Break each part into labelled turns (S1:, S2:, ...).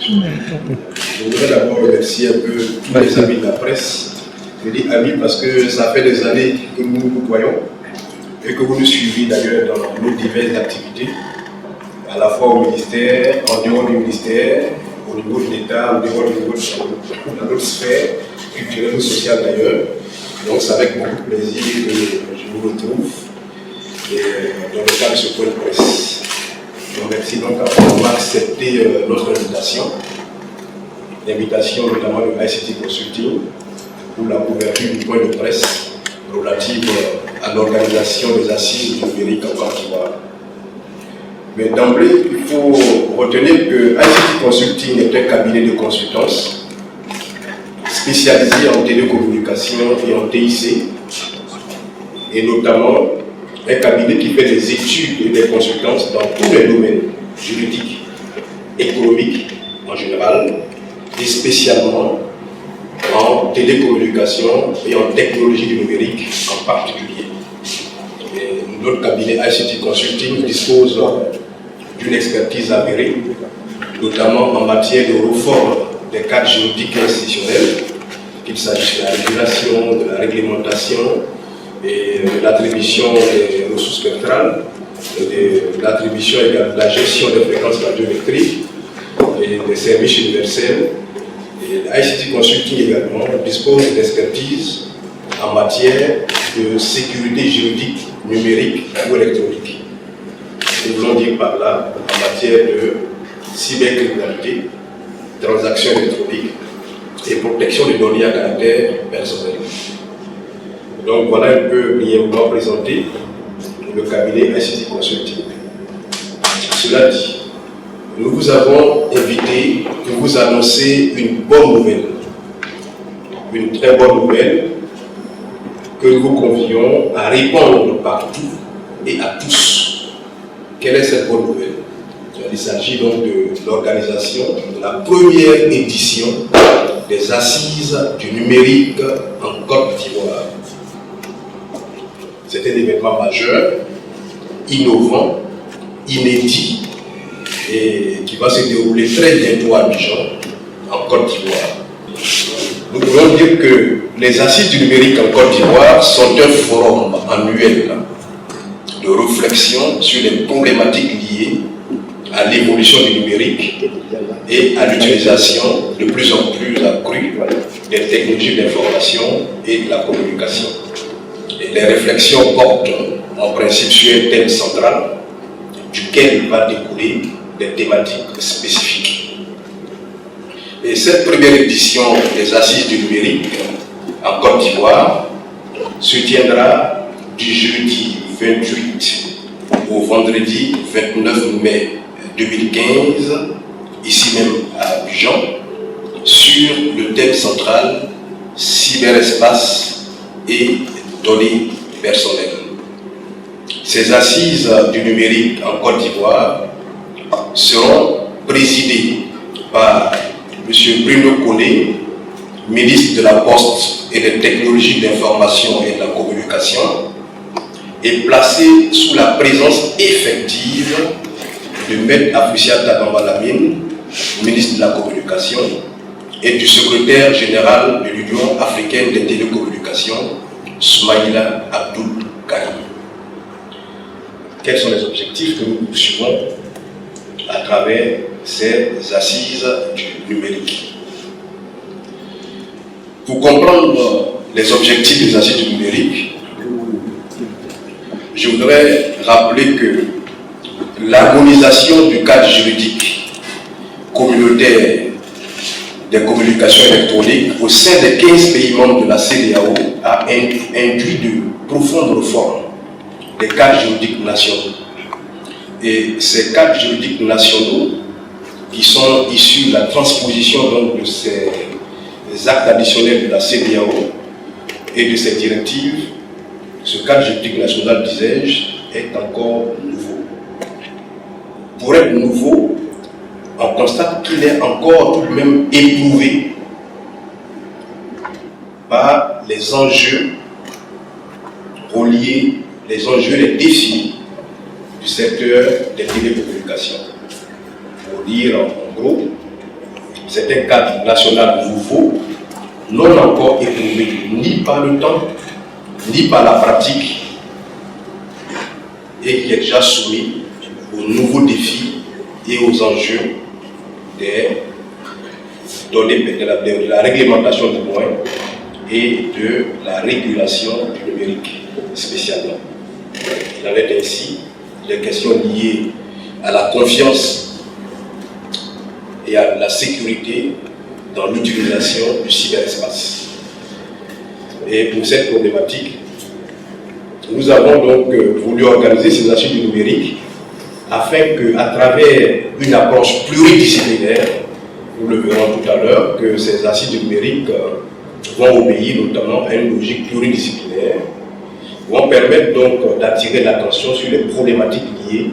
S1: Je voudrais d'abord remercier un peu tous les amis de la presse. Je dis amis parce que ça fait des années que nous nous voyons et que vous nous suivez d'ailleurs dans nos diverses activités, à la fois au ministère, en dehors du ministère, au niveau de l'État, au dehors du niveau de notre sphère culturelle ou sociale d'ailleurs. Donc c'est avec beaucoup de plaisir que je vous retrouve dans le cadre de ce point de presse. Je vous remercie donc d'avoir accepté notre invitation, l'invitation notamment de ICT Consulting pour la couverture du point de presse relative à l'organisation des assises du numérique en Côte d'Ivoire. Mais d'emblée, il faut retenir que ICT Consulting est un cabinet de consultance spécialisé en télécommunication et en TIC, et notamment un cabinet qui fait des études et des consultances dans tous les domaines juridiques, économiques en général, et spécialement en télécommunication et en technologie du numérique en particulier. Et notre cabinet ICT Consulting dispose d'une expertise avérée, notamment en matière de réforme des cadres juridiques et institutionnels, qu'il s'agisse de la régulation, de la réglementation et de l'attribution des ressources spectrales, de l'attribution et de la gestion des fréquences radiométriques et des services universels. Et ICT Consulting également dispose d'expertise en matière de sécurité juridique, numérique ou électronique. Nous voulons dire par là en matière de cybercriminalité, transactions électroniques et protection des données à caractère personnel. Donc voilà un peu brièvement présenté le cabinet ICT Consulting. Cela dit, nous vous avons invité pour vous annoncer une bonne nouvelle, une très bonne nouvelle que nous vous convions à répandre partout et à tous. Quelle est cette bonne nouvelle? Il s'agit donc de l'organisation de la première édition des Assises du numérique en Côte d'Ivoire. C'est un événement majeur, innovant, inédit et qui va se dérouler très bientôt à Abidjan, en Côte d'Ivoire. Nous pouvons dire que les Assises du numérique en Côte d'Ivoire sont un forum annuel de réflexion sur les problématiques liées à l'évolution du numérique et à l'utilisation de plus en plus accrue des technologies d'information et de la communication. Et les réflexions portent en principe sur un thème central duquel va découler des thématiques spécifiques. Et cette première édition des Assises du numérique en Côte d'Ivoire se tiendra du jeudi 28 au vendredi 29 mai 2015, ici même à Abidjan, sur le thème central cyberespace et données personnelles. Ces assises du numérique en Côte d'Ivoire seront présidées par M. Bruno Koné, ministre de la Poste et des Technologies d'information et de la communication, et placées sous la présence effective de M. Afoussiata Bambalamine, ministre de la Communication, et du secrétaire général de l'Union africaine des télécommunications, Soumaïla Abdoul Karim. Quels sont les objectifs que nous poursuivons à travers ces assises du numérique? Pour comprendre les objectifs des assises du numérique, je voudrais rappeler que l'harmonisation du cadre juridique communautaire des communications électroniques au sein des 15 pays membres de la CEDEAO a induit de profondes réformes des cadres juridiques nationaux. Et ces cadres juridiques nationaux, qui sont issus de la transposition donc, de ces actes additionnels de la CEDEAO et de ces directives, ce cadre juridique national, disais-je, est encore nouveau. Pour être nouveau, on constate qu'il est encore tout de même éprouvé par les enjeux reliés, les enjeux, les défis du secteur des télécommunications. Pour dire en gros, C'est un cadre national nouveau, non encore éprouvé ni par le temps, ni par la pratique, et qui est déjà soumis aux nouveaux défis et aux enjeux des données, de la réglementation du moins et de la régulation du numérique spécialement. Il en est ainsi des questions liées à la confiance et à la sécurité dans l'utilisation du cyberespace. Et pour cette problématique, nous avons donc voulu organiser ces assises du numérique afin qu'à travers une approche pluridisciplinaire, nous le verrons tout à l'heure, que ces assises du numérique vont obéir notamment à une logique pluridisciplinaire, vont permettre donc d'attirer l'attention sur les problématiques liées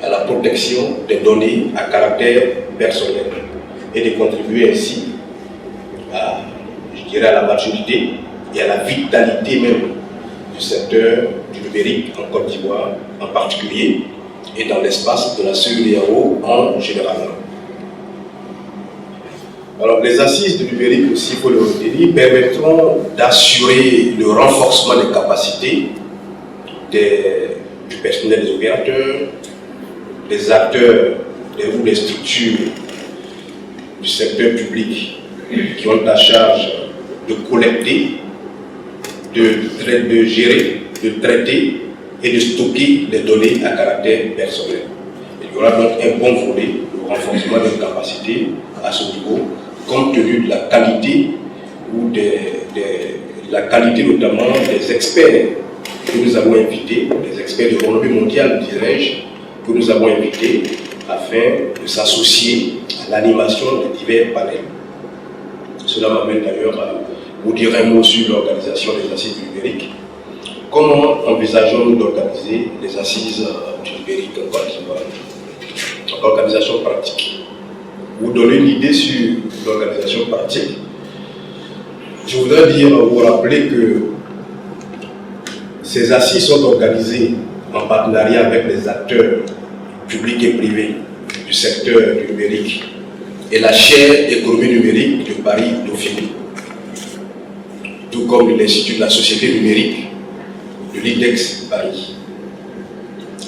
S1: à la protection des données à caractère personnel et de contribuer ainsi à, je dirais, à la maturité et à la vitalité même du secteur du numérique en Côte d'Ivoire en particulier et dans l'espace de la CEDEAO en général. Alors, les assises du numérique aussi, il faut le retenir, permettront d'assurer le renforcement des capacités du personnel des opérateurs, des acteurs ou des structures du secteur public qui ont la charge de collecter, de gérer, de traiter et de stocker les données à caractère personnel. Il y aura donc un bon volet de renforcement des capacités à ce niveau, compte tenu de la qualité ou de la qualité notamment des experts que nous avons invités, des experts de renommée mondiale, dirais-je, que nous avons invités afin de s'associer à l'animation de divers panels. Cela m'amène d'ailleurs à vous dire un mot sur l'organisation des assises du numérique. Comment envisageons-nous d'organiser les assises du numérique en Côte d'Ivoire? Organisation pratique. Vous donner une idée sur l'organisation pratique. Je voudrais vous rappeler que ces assises sont organisées en partenariat avec les acteurs publics et privés du secteur du numérique et la chaire économie numérique de Paris-Dauphine, tout comme l'Institut de la société numérique de l'IDEX Paris.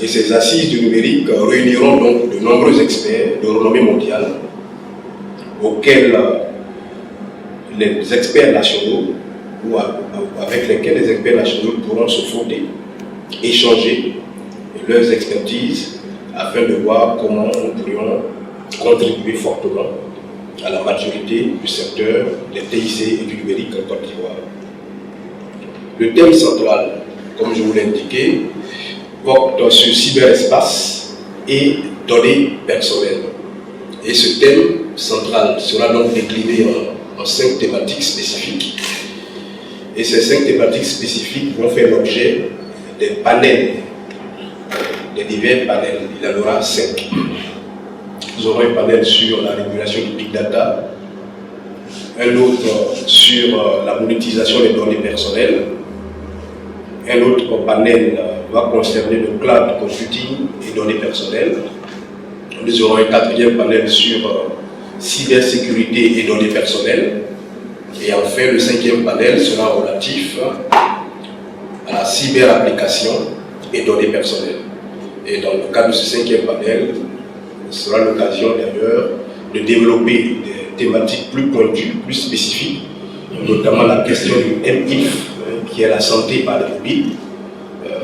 S1: Et ces assises du numérique réuniront donc de nombreux experts de renommée mondiale auxquels les experts nationaux ou avec lesquels les experts nationaux pourront se fonder, échanger leurs expertises afin de voir comment nous pourrions contribuer fortement à la maturité du secteur des TIC et du numérique en Côte d'Ivoire. Le thème central, comme je vous l'ai indiqué, porte sur cyberespace et données personnelles. Et ce thème central sera donc décliné en 5 thématiques spécifiques. Et ces 5 thématiques spécifiques vont faire l'objet des panels, des divers panels. Il y en aura 5. Nous aurons un panel sur la régulation du big data, un autre sur la monétisation des données personnelles, un autre panel va concerner le cloud computing et données personnelles. Nous aurons un 4e panel sur cybersécurité et données personnelles. Et enfin, le 5e panel sera relatif à la cyberapplication et données personnelles. Et dans le cadre de ce 5e panel, ce sera l'occasion d'ailleurs de développer des thématiques plus pointues, plus spécifiques, notamment la question du MIF, qui est la santé par les mobiles.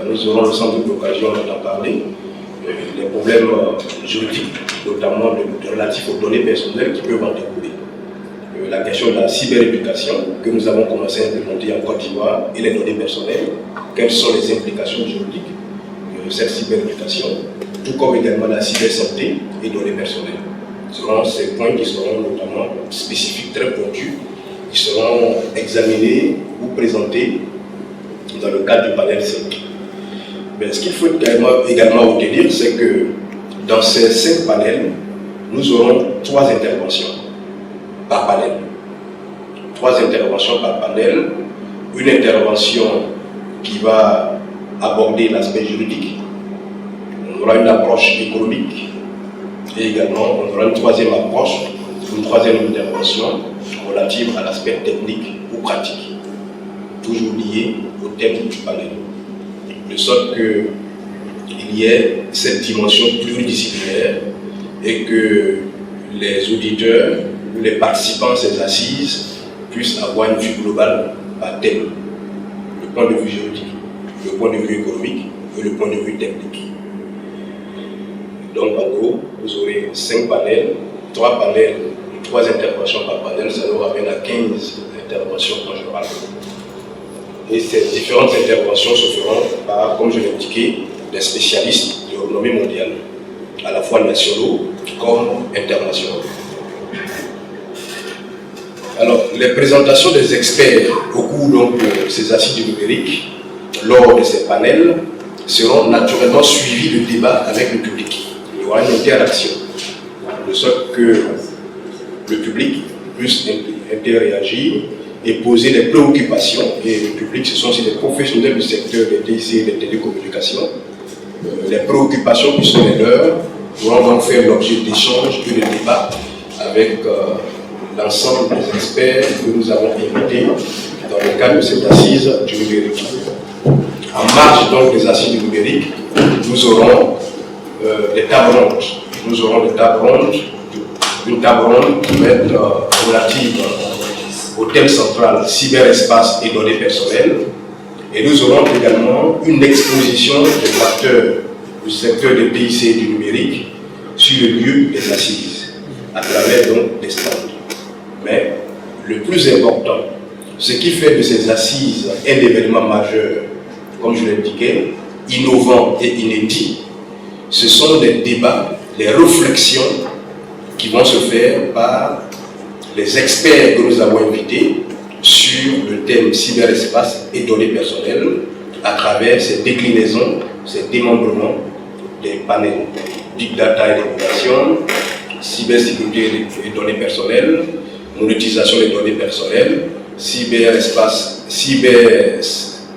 S1: Nous aurons sans doute l'occasion d'en parler. Les problèmes juridiques, notamment relatifs aux données personnelles qui peuvent en découler. La question de la cyberéducation que nous avons commencé à implémenter en Côte d'Ivoire et les données personnelles, quelles sont les implications juridiques de cette cyberéducation, tout comme également la cybersanté et données personnelles. Ce seront ces points qui seront notamment spécifiques, très pointus, qui seront examinés ou présentés dans le cadre du panel 5. Mais ce qu'il faut également retenir, c'est que dans ces 5 panels, nous aurons 3 interventions par panel. 3 interventions par panel. Une intervention qui va aborder l'aspect juridique. On aura une approche économique. Et également, on aura une 3e approche une troisième intervention relative à l'aspect technique ou pratique, toujours lié au thème du panel, de sorte qu'il y ait cette dimension pluridisciplinaire et que les auditeurs ou les participants à ces assises puissent avoir une vue globale par thème, le point de vue juridique, le point de vue économique et le point de vue technique. Donc en gros, vous aurez 5 panels, 3 panels, 3 interventions par panel, ça nous ramène à 15 interventions conjointes. Et ces différentes interventions se feront par, comme je l'ai indiqué, des spécialistes de renommée mondiale, à la fois nationaux comme internationaux. Alors, les présentations des experts au cours donc, de ces assises du numérique, lors de ces panels, seront naturellement suivies de débats avec le public. Il y aura une interaction, de sorte que le public puisse interagir et poser des préoccupations. Et le public, ce sont aussi des professionnels du secteur des TIC et des télécommunications. Les préoccupations qui sont les leurs pourront donc faire l'objet d'échanges et de débats avec l'ensemble des experts que nous avons invités dans le cadre de cette assise du numérique. En marge donc des assises du numérique, nous aurons des tables rondes. Nous aurons des tables rondes, une table ronde qui va être relative au thème central cyberespace et données personnelles. Et nous aurons également une exposition des acteurs du secteur des TIC et du numérique sur le lieu des assises, à travers donc des stands. Mais le plus important, ce qui fait de ces assises un événement majeur, comme je l'indiquais, innovant et inédit, ce sont des débats, des réflexions qui vont se faire par les experts que nous avons invités sur le thème cyberespace et données personnelles à travers ces déclinaisons, ces démembrements des panels Big Data et d'innovation, cybersécurité et données personnelles, monétisation des données personnelles, cyberespace,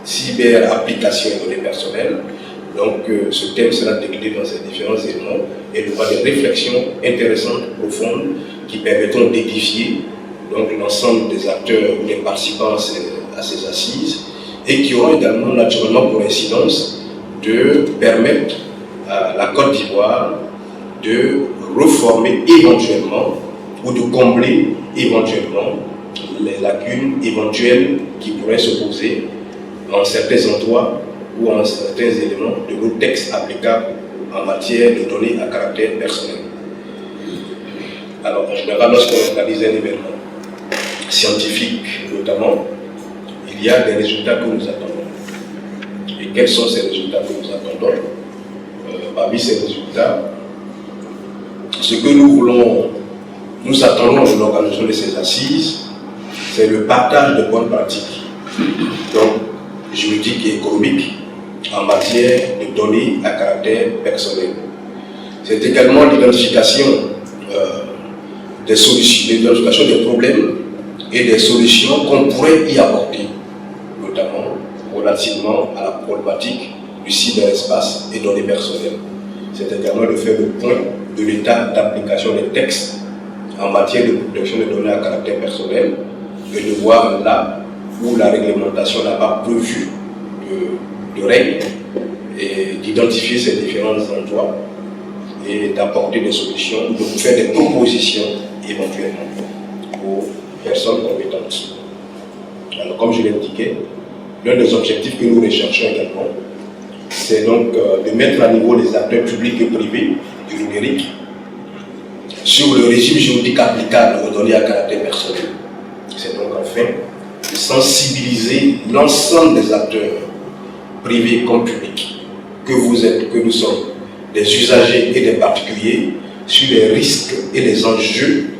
S1: cyberapplication et données personnelles. Donc ce thème sera décliné dans ces différents éléments et il y aura des réflexions intéressantes, profondes, qui permettront d'édifier l'ensemble des acteurs ou des participants à ces assises et qui auront également naturellement pour incidence de permettre à la Côte d'Ivoire de reformer éventuellement ou de combler éventuellement les lacunes éventuelles qui pourraient se poser en certains endroits ou en certains éléments de nos textes applicables en matière de données à caractère personnel. Alors, en général, lorsqu'on organise un événement scientifique, notamment, il y a des résultats que nous attendons. Et quels sont ces résultats que nous attendons? Parmi ces résultats, ce que nous attendons de l'organisation de ces assises, c'est le partage de bonnes pratiques, donc juridiques et économiques, en matière de données à caractère personnel. C'est également l'identification des solutions, l'identification des problèmes et des solutions qu'on pourrait y apporter, notamment relativement à la problématique du cyberespace et données personnelles. C'est également de faire le point de l'état d'application des textes en matière de protection des données à caractère personnel et de voir là où la réglementation n'a pas prévu de règles et d'identifier ces différents endroits et d'apporter des solutions, de faire des propositions éventuellement aux personnes compétentes. Alors, comme je l'ai indiqué, l'un des objectifs que nous recherchons également, c'est donc de mettre à niveau les acteurs publics et privés du numérique sur le régime juridique applicable aux données à caractère personnel. C'est donc enfin de sensibiliser l'ensemble des acteurs privés comme publics, que vous êtes, que nous sommes, des usagers et des particuliers, sur les risques et les enjeux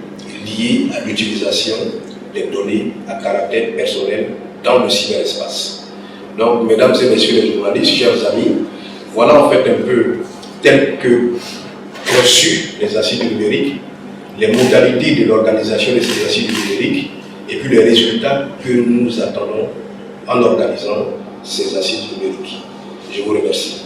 S1: liés à l'utilisation des données à caractère personnel dans le cyberespace. Donc, mesdames et messieurs les journalistes, chers amis, voilà en fait un peu tel que reçu les assises du numérique, les modalités de l'organisation de ces assises du numérique et puis les résultats que nous attendons en organisant ces assises numériques. Je vous remercie.